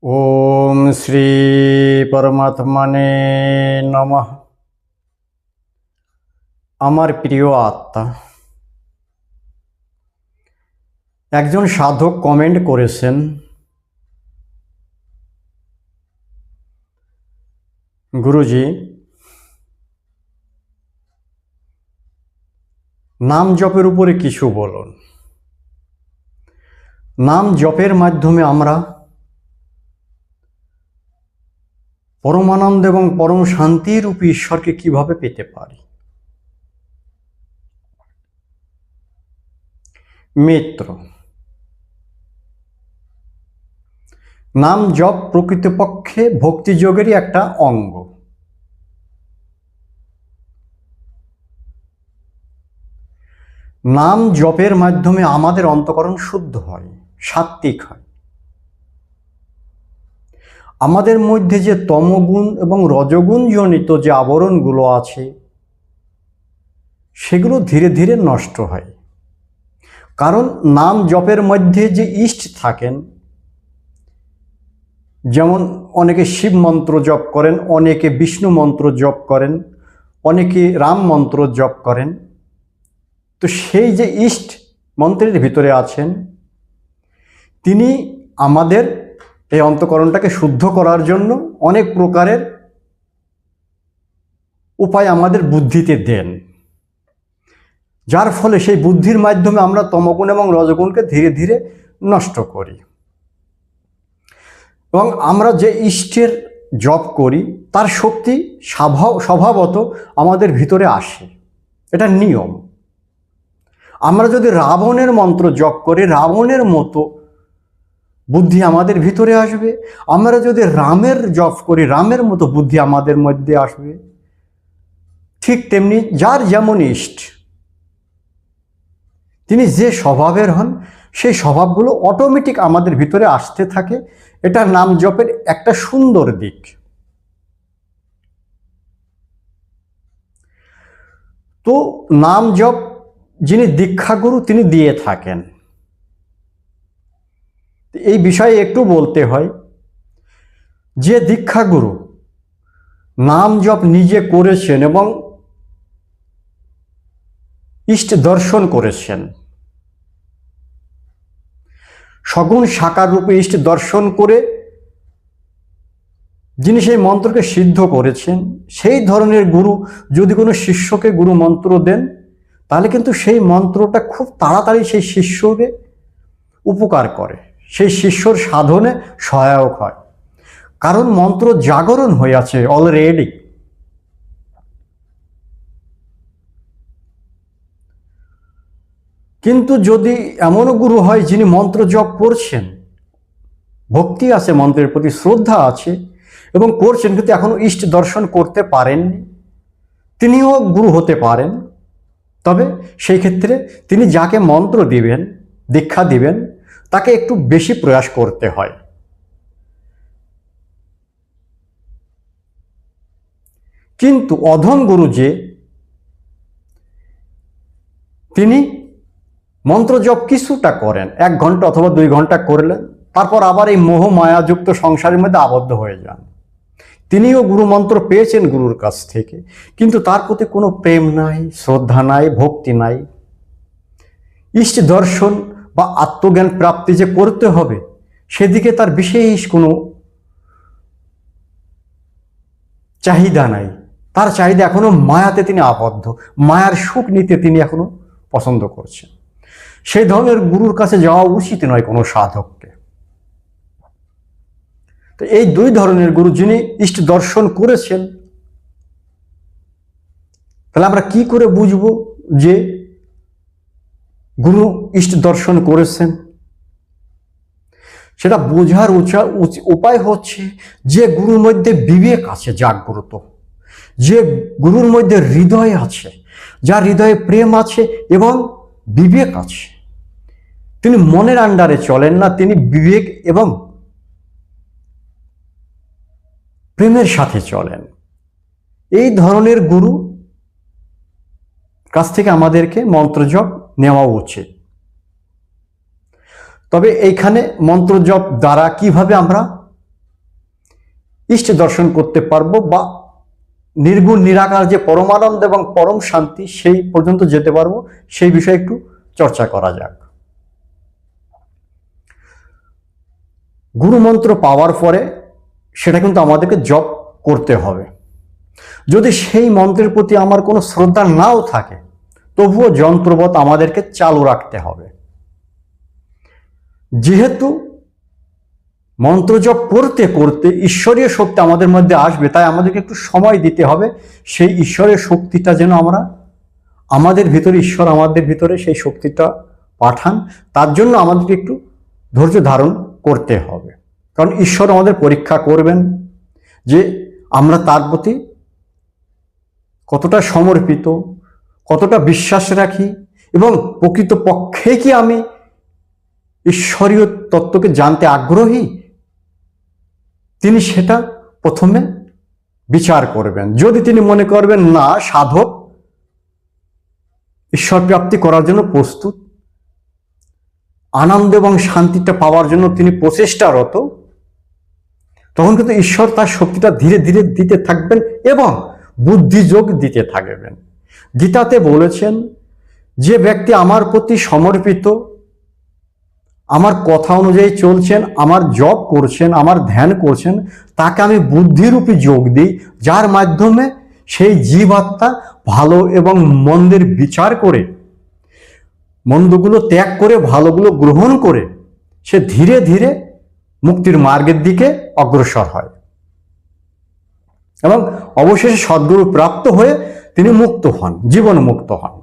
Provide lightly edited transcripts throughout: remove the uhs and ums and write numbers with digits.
ওম শ্রী পরমাত্মনে নমঃ। আমার প্রিয় আত্মা, একজন সাধক কমেন্ট করেছেন, গুরুজি নাম জপের উপরে কিছু বলুন। নাম জপের মাধ্যমে আমরা পরমানন্দ এবং পরম শান্তিরূপী ঈশ্বরকে কিভাবে পেতে পারি। মিত্র, নাম জপ প্রকৃতপক্ষে ভক্তিযোগেরই একটা অঙ্গ। নাম জপের মাধ্যমে আমাদের অন্তঃকরণ শুদ্ধ হয়, সাত্ত্বিক হয়। আমাদের মধ্যে যে তমগুণ এবং রজগুণ জনিত যে আবরণগুলো আছে সেগুলো ধীরে ধীরে নষ্ট হয়। কারণ নাম জপের মধ্যে যে ইষ্ট থাকেন, যেমন অনেকে শিব মন্ত্র জপ করেন, অনেকে বিষ্ণু মন্ত্র জপ করেন, অনেকে রাম মন্ত্র জপ করেন। তো সেই যে ইষ্ট মন্ত্রের ভিতরে আছেন, তিনি আমাদের এই অন্তঃকরণটাকে শুদ্ধ করার জন্য অনেক প্রকারের উপায় আমাদের বুদ্ধিতে দেন, যার ফলে সেই বুদ্ধির মাধ্যমে আমরা তমগুণ এবং রজগুণকে ধীরে ধীরে নষ্ট করি। এবং আমরা যে ইষ্টের জপ করি তার শক্তি স্বভাবত আমাদের ভিতরে আসে, এটা নিয়ম। আমরা যদি রাবণের মন্ত্র জপ করি, রাবণের মতো বুদ্ধি আমাদের ভিতরে আসবে। আমরা যদি রামের জপ করি, রামের মতো বুদ্ধি আমাদের মধ্যে আসবে। ঠিক তেমনি যার যেমন ইষ্ট, তিনি যে স্বভাবের হন, সেই স্বভাবগুলো অটোমেটিক আমাদের ভিতরে আসতে থাকে। এটা নাম জপের একটা সুন্দর দিক। তো নাম জপ যিনি দীক্ষাগুরু তিনি দিয়ে থাকেন। এই বিষয়ে একটু বলতে হয়, যে দীক্ষাগুরু নাম জপ নিজে করেছেন এবং ইষ্ট দর্শন করেছেন, সগুণ সাকার রূপে ইষ্ট দর্শন করে যিনি সেই মন্ত্রকে সিদ্ধ করেছেন, সেই ধরনের গুরু যদি কোনো শিষ্যকে গুরু মন্ত্র দেন, তাহলে কিন্তু সেই মন্ত্রটা খুব তাড়াতাড়ি সেই শিষ্যকে উপকার করে, সেই শিষ্যর সাধনে সহায়ক হয়। কারণ মন্ত্র জাগরণ হয়ে আছে অলরেডি। কিন্তু যদি এমনও গুরু হয় যিনি মন্ত্র জপ করছেন, ভক্তি আছে, মন্ত্রের প্রতি শ্রদ্ধা আছে এবং করছেন, কিন্তু এখনো ইষ্ট দর্শন করতে পারেননি, তিনিও গুরু হতে পারেন। তবে সেই ক্ষেত্রে তিনি যাকে মন্ত্র দিবেন, দীক্ষা দিবেন, তাকে একটু বেশি প্রয়াস করতে হয়। কিন্তু অধম গুরু যে, তিনি মন্ত্র জপ কিছুটা করেন, 1 ঘন্টা অথবা 2 ঘন্টা করলেন, তারপর আবার এই মোহ মায়াযুক্ত সংসারের মধ্যে আবদ্ধ হয়ে যান। তিনিও গুরু মন্ত্র পেয়েছেন গুরুর কাছ থেকে, কিন্তু তার প্রতি কোনো প্রেম নাই, শ্রদ্ধা নাই, ভক্তি নাই। ইষ্ট দর্শন বা আত্মজ্ঞান প্রাপ্তি যে করতে হবে, সেদিকে তার বিশেষ কোনো চাহিদা নাই। তার চাহিদা এখনো মায়াতে তিনি আবদ্ধ, মায়ার সুখ নিতে তিনি এখনো পছন্দ করছেন। সেই ধরনের গুরুর কাছে যাওয়া উচিত নয় কোনো সাধককে। তো এই 2 ধরনের গুরু, যিনি ইষ্ট দর্শন করেছেন, তাহলে আমরা কি করে বুঝবো যে গুরু ইষ্ট দর্শন করেছেন? সেটা বোঝার উপায় হচ্ছে, যে গুরুর মধ্যে বিবেক আছে জাগ্রত, যে গুরুর মধ্যে হৃদয় আছে, যার হৃদয়ে প্রেম আছে এবং বিবেক আছে, তিনি মনের আন্ডারে চলেন না, তিনি বিবেক এবং প্রেমের সাথে চলেন। এই ধরনের গুরু কাছ থেকে আমাদেরকে মন্ত্রজপ নেওয়া উচিত। তবে এইখানে মন্ত্রজপ দ্বারা কিভাবে আমরা ইষ্ট দর্শন করতে পারবো, বা নির্গুণ নিরাকার যে পরমানন্দ এবং পরম শান্তি সেই পর্যন্ত যেতে পারবো, সেই বিষয়ে একটু চর্চা করা যাক। গুরুমন্ত্র পাওয়ার পরে সেটা কিন্তু আমাদেরকে জপ করতে হবে। যদি সেই মন্ত্রের প্রতি আমার কোনো শ্রদ্ধা নাও থাকে, তবুও যন্ত্রবৎ আমাদেরকে চালু রাখতে হবে। যেহেতু মন্ত্র জপ করতে করতে ঈশ্বরীয় শক্তি আমাদের মধ্যে আসবে, তাই আমাদেরকে একটু সময় দিতে হবে সেই ঈশ্বরের শক্তিটা যেন আমরা আমাদের ভিতরে, ঈশ্বর আমাদের ভিতরে সেই শক্তিটা পাঠান, তার জন্য আমাদেরকে একটু ধৈর্য ধারণ করতে হবে। কারণ ঈশ্বর আমাদের পরীক্ষা করবেন যে আমরা তার প্রতি কতটা সমর্পিত, কতটা বিশ্বাস রাখি, এবং প্রকৃতপক্ষে কি আমি ঈশ্বরীয় তত্ত্বকে জানতে আগ্রহী, তিনি সেটা প্রথমে বিচার করবেন। যদি তিনি মনে করবেন না সাধক ঈশ্বর প্রাপ্তি করার জন্য প্রস্তুত, আনন্দ এবং শান্তিটা পাওয়ার জন্য তিনি প্রচেষ্টারত, তখন কিন্তু ঈশ্বর তার শক্তিটা ধীরে ধীরে দিতে থাকবেন এবং বুদ্ধিযোগ দিতে থাকবেন। গীতাতে বলেছেন, যে ব্যক্তি আমার প্রতি সমর্পিত, আমার কথা অনুযায়ী চলছেন, আমার জপ করছেন, আমার ধ্যান করছেন, তাকে আমি বুদ্ধিরূপী যোগ দিই, যার মাধ্যমে সেই জীবাত্মা ভালো এবং মন্দের বিচার করে, মন্দগুলো ত্যাগ করে ভালোগুলো গ্রহণ করে সে ধীরে ধীরে মুক্তির মার্গের দিকে অগ্রসর হয় এবং অবশেষে সদ্গুরু প্রাপ্ত হয়ে তিনি মুক্ত হন, জীবন মুক্ত হন।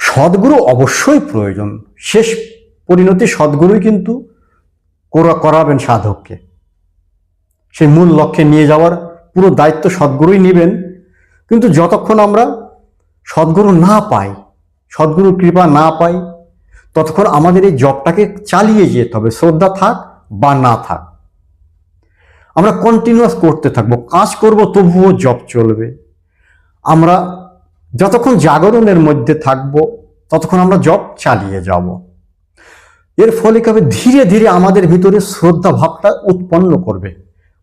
সদ্গুরু অবশ্যই প্রয়োজন, শেষ পরিণতি সদ্গুরুই কিন্তু করাবেন সাধককে। সেই মূল লক্ষ্যে নিয়ে যাওয়ার পুরো দায়িত্ব সদ্গুরুই নেবেন। কিন্তু যতক্ষণ আমরা সদ্গুরু না পাই, সদ্গুরুর কৃপা না পাই, ততক্ষণ আমাদের এই জপটাকে চালিয়ে যেতে হবে, শ্রদ্ধা থাক বা না থাক। আমরা কন্টিনিউয়াস করতে থাকবো, কাজ করব তবুও জপ চলবে। আমরা যতক্ষণ জাগরণের মধ্যে থাকবো ততক্ষণ আমরা জপ চালিয়ে যাব। এর ফলে কি হবে, ধীরে ধীরে আমাদের ভিতরে শ্রদ্ধা ভাবটা উৎপন্ন করবে,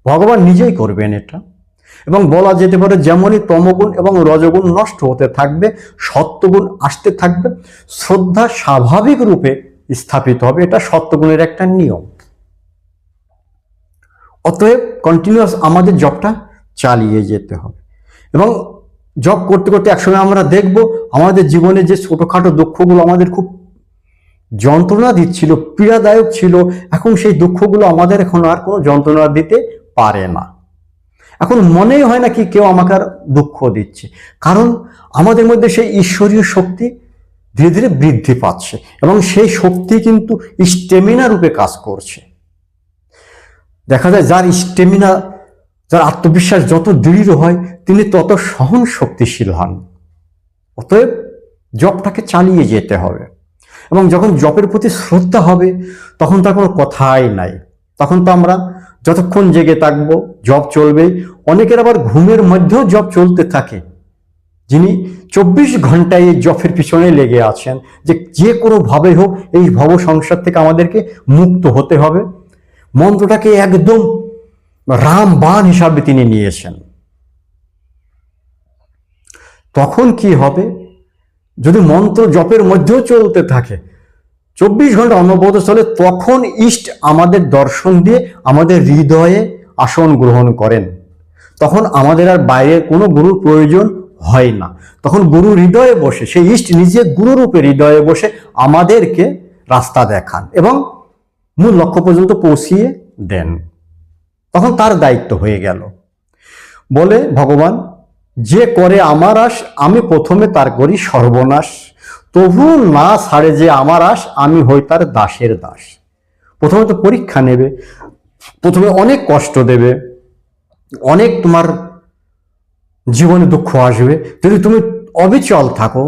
ভগবান নিজেই করবেন এটা। এবং বলা যেতে পারে, যেমনই তমগুণ এবং রজগুণ নষ্ট হতে থাকবে, সত্যগুণ আসতে থাকবে, শ্রদ্ধা স্বাভাবিক রূপে স্থাপিত হবে। এটা সত্যগুণের একটা নিয়ম। অতএব কন্টিনিউয়াস আমাদের জবটা চালিয়ে যেতে হবে। এবং জব করতে করতে একসময় আমরা দেখব আমাদের জীবনে যে ছোটখাটো দুঃখগুলো আমাদের খুব যন্ত্রণা দিচ্ছিল, পীড়াদায়ক ছিল, এখন সেই দুঃখগুলো আমাদের এখন আর কোনো যন্ত্রণা দিতে পারে না। এখন মনেই হয় না কি কেউ আমাকে আর দুঃখ দিচ্ছে, কারণ আমাদের মধ্যে সেই ঈশ্বরীয় শক্তি ধীরে ধীরে বৃদ্ধি পাচ্ছে এবং সেই শক্তি কিন্তু স্টেমিনা রূপে কাজ করছে। দেখা যায় যার স্টেমিনা, যার আত্মবিশ্বাস যত দৃঢ় হয়, তিনি তত সহন শক্তিশীল হন। অতএব জপটাকে চালিয়ে যেতে হবে। এবং যখন জপের প্রতি শ্রদ্ধা হবে, তখন তার কোনো কথাই নাই। তখন তো আমরা যতক্ষণ জেগে থাকবো জপ চলবেই। অনেকের আবার ঘুমের মধ্যেও জপ চলতে থাকে, যিনি 24 ঘন্টায় এই জপের পিছনে লেগে আছেন, যে কোনো ভাবে হোক এই ভব সংসার থেকে আমাদেরকে মুক্ত হতে হবে। মন্ত্রটাকে একদম রামবাণ হিসাবে তিনি নিয়েছেন। তখন কি হবে, যদি মন্ত্র জপের মধ্যেও চলতে থাকে, 24 ঘন্টা অনবরত চলে, তখন ইষ্ট আমাদের দর্শন দিয়ে আমাদের হৃদয়ে আসন গ্রহণ করেন। তখন আমাদের আর বাইরের কোনো গুরুর প্রয়োজন হয় না। তখন গুরু হৃদয়ে বসে, সেই ইষ্ট নিজে গুরুরূপে হৃদয়ে বসে আমাদেরকে রাস্তা দেখান এবং মূল লক্ষ্য পর্যন্ত পৌঁছিয়ে দেন। তখন তার দায়িত্ব হয়ে গেল। বলে ভগবান, যে করে আমার আশ, আমি প্রথমে তার করি সর্বনাশ। তবু না ছাড়ে যে আমার আশ, আমি হই তার দাসের দাস। প্রথমে তো পরীক্ষা নেবে, প্রথমে অনেক কষ্ট দেবে, অনেক তোমার জীবনে দুঃখ আসবে। যদি তুমি অবিচল থাকো,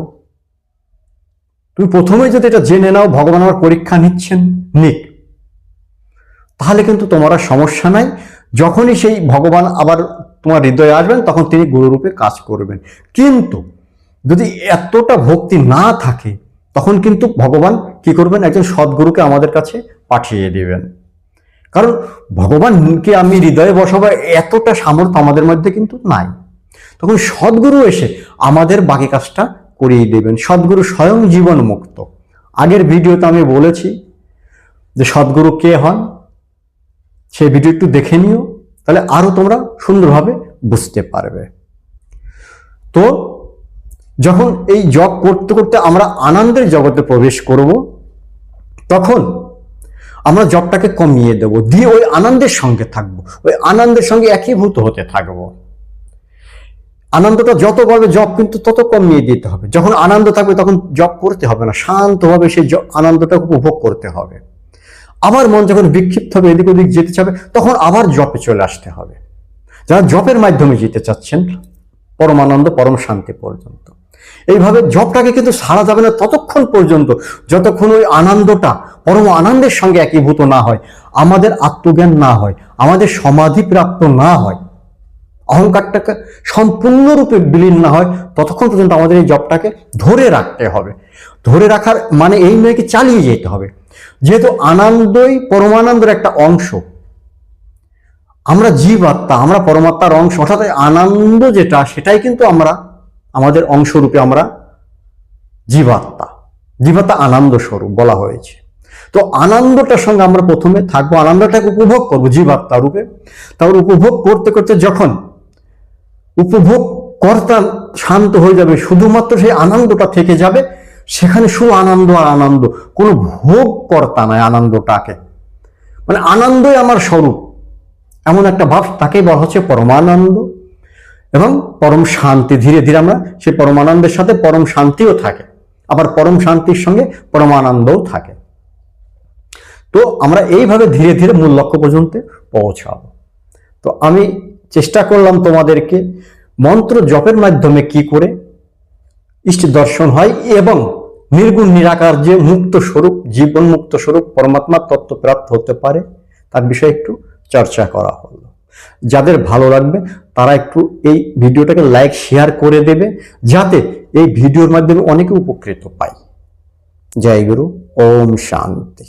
তুমি প্রথমে যদি এটা জেনে নাও ভগবান আমার পরীক্ষা নিচ্ছেন, নিক, তাহলে কিন্তু তোমার আর সমস্যা নাই। যখনই সেই ভগবান আবার তোমার হৃদয়ে আসবেন, তখন তিনি গুরুরূপে কাজ করবেন। কিন্তু যদি এতটা ভক্তি না থাকে, তখন কিন্তু ভগবান কি করবেন, একজন সদ্গুরুকে আমাদের কাছে পাঠিয়ে দেবেন। কারণ ভগবানকে আমি হৃদয়ে বসাবো এতটা সামর্থ্য আমাদের মধ্যে কিন্তু নাই। তখন সদ্গুরু এসে আমাদের বাকি কাজটা করিয়ে দেবেন। সদ্গুরু স্বয়ং জীবন মুক্ত। আগের ভিডিওতে আমি বলেছি যে সদ্গুরু কে হন, সেই ভিডিও একটু দেখে নিও, তাহলে আরো তোমরা সুন্দরভাবে বুঝতে পারবে। তো যখন এই জপ করতে করতে আমরা আনন্দের জগতে প্রবেশ করব, তখন আমরা জপটাকে কমিয়ে দেব, দিয়ে ওই আনন্দের সঙ্গে থাকবো, ওই আনন্দের সঙ্গে একীভূত হতে থাকবো। আনন্দটা যত বাড়বে জপ কিন্তু তত কমিয়ে দিতে হবে। যখন আনন্দ থাকবে তখন জপ করতে হবে না, শান্তভাবে সেই আনন্দটাকে উপভোগ করতে হবে। আবার মন যখন বিক্ষিপ্ত হবে, এদিক ওদিক যেতে চাবে, তখন আবার জপে চলে আসতে হবে। যারা জপের মাধ্যমে যেতে চাচ্ছেন পরমানন্দ পরম শান্তি পর্যন্ত, এইভাবে জপটাকে কিন্তু ছাড়া যাবে না ততক্ষণ পর্যন্ত যতক্ষণ ওই আনন্দটা পরম আনন্দের সঙ্গে একীভূত না হয়, আমাদের আত্মজ্ঞান না হয়, আমাদের সমাধি প্রাপ্ত না হয়, অহংকারটাকে সম্পূর্ণরূপে বিলীন না হয়, ততক্ষণ পর্যন্ত আমাদের এই জপটাকে ধরে রাখতে হবে। ধরে রাখার মানে এই নয় কি চালিয়ে যেতে হবে, যেহেতু আনন্দই পরমানন্দের একটা অংশ। আমরা জীবাত্মা, আমরা পরমাত্মার অংশ, অর্থাৎ আনন্দ যেটা সেটাই কিন্তু আমরা আমাদের অংশরূপে আমরা জীবাত্মা। জীবাত্মা আনন্দ স্বরূপ বলা হয়েছে। তো আনন্দটার সঙ্গে আমরা প্রথমে থাকবো, আনন্দটাকে উপভোগ করবো জীবাত্মা রূপে। তারপর উপভোগ করতে করতে যখন উপভোগ কর্তা শান্ত হয়ে যাবে, শুধুমাত্র সেই আনন্দটা থেকে যাবে, সেখানে শুধু আনন্দ আর আনন্দ, কোনো ভোগ কর্তা নয় আনন্দটাকে, মানে আনন্দই আমার স্বরূপ, এমন একটা ভাব, তাকেই বলা হচ্ছে পরমানন্দ এবং পরম শান্তি। ধীরে ধীরে আমরা সেই পরমানন্দের সাথে পরম শান্তিও থাকে, আবার পরম শান্তির সঙ্গে পরমানন্দও থাকে। তো আমরা এইভাবে ধীরে ধীরে মূল লক্ষ্য পর্যন্ত পৌঁছাবো। তো আমি চেষ্টা করলাম তোমাদেরকে মন্ত্র জপের মাধ্যমে কি করে ইষ্ট দর্শন হয় এবং নির্গুণ নিরাকার যে মুক্ত স্বরূপ, জীবন মুক্ত স্বরূপ পরমাত্মার তত্ত্ব প্রাপ্ত হতে পারে, তার বিষয়ে একটু চর্চা করা হলো। যাদের ভালো লাগবে তারা একটু এই ভিডিওটাকে লাইক শেয়ার করে দেবে, যাতে এই ভিডিওর মাধ্যমে অনেকে উপকৃত পায়। জয় গুরু, ওম শান্তি।